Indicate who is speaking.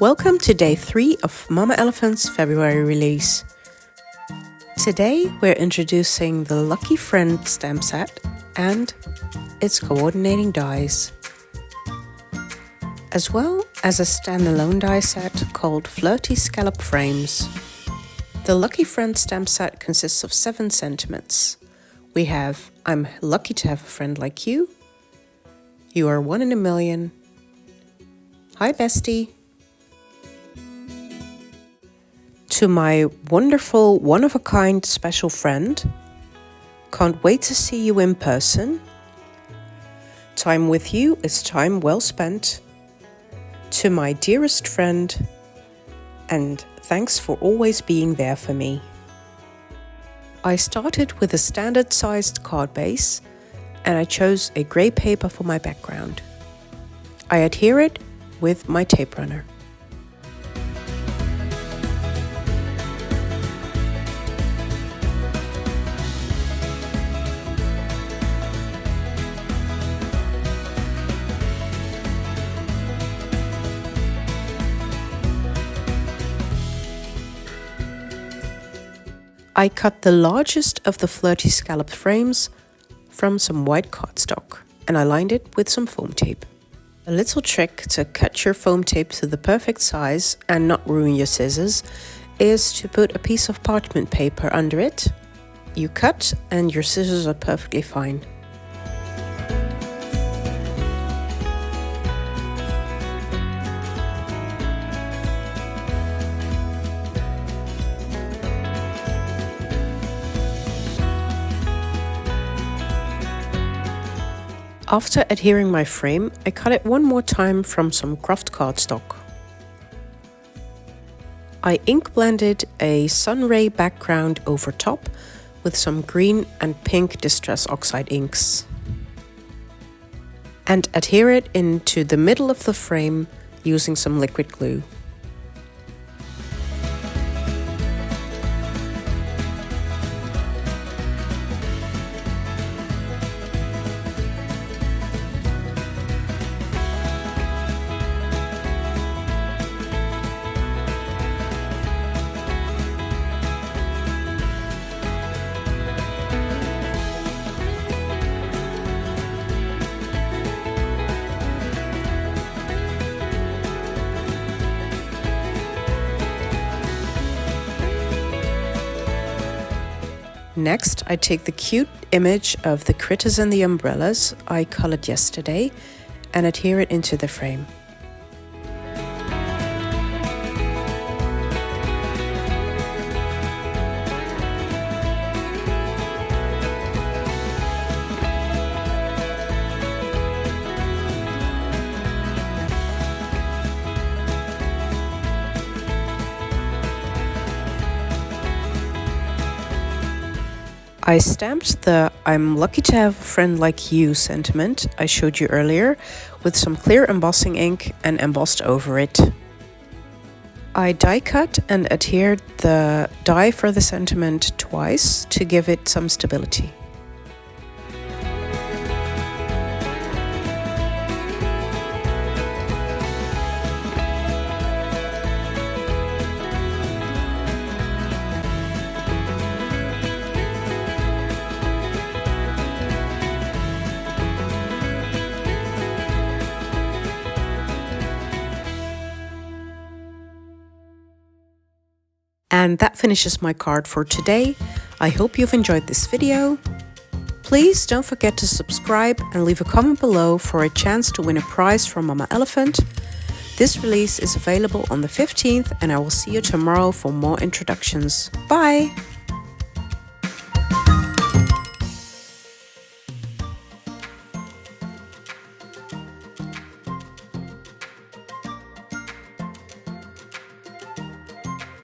Speaker 1: Welcome to day 3 of Mama Elephant's February release. Today we're introducing the Lucky Friend stamp set and its coordinating dies, as well as a standalone die set called Flirty Scallop frames. The Lucky Friend stamp set consists of 7 sentiments. We have I'm lucky to have a friend like you, you are 1 in a million, hi bestie, to my wonderful one-of-a-kind special friend, can't wait to see you in person, time with you is time well spent, to my dearest friend, and thanks for always being there for me. I started with a standard-sized card base and I chose a grey paper for my background. I adhere it with my tape runner. I cut the largest of the Flirty Scallop frames from some white cardstock and I lined it with some foam tape. A little trick to cut your foam tape to the perfect size and not ruin your scissors is to put a piece of parchment paper under it. You cut and your scissors are perfectly fine. After adhering my frame, I cut it one more time from some Kraft cardstock. I ink blended a Sunray background over top with some green and pink Distress Oxide inks and adhere it into the middle of the frame using some liquid glue. Next, I take the cute image of the critters and the umbrellas I colored yesterday and adhere it into the frame. I stamped the I'm lucky to have a friend like you sentiment I showed you earlier with some clear embossing ink and embossed over it. I die cut and adhered the die for the sentiment twice to give it some stability. And that finishes my card for today. I hope you've enjoyed this video. Please don't forget to subscribe and leave a comment below for a chance to win a prize from Mama Elephant. This release is available on the 15th and I will see you tomorrow for more introductions. Bye!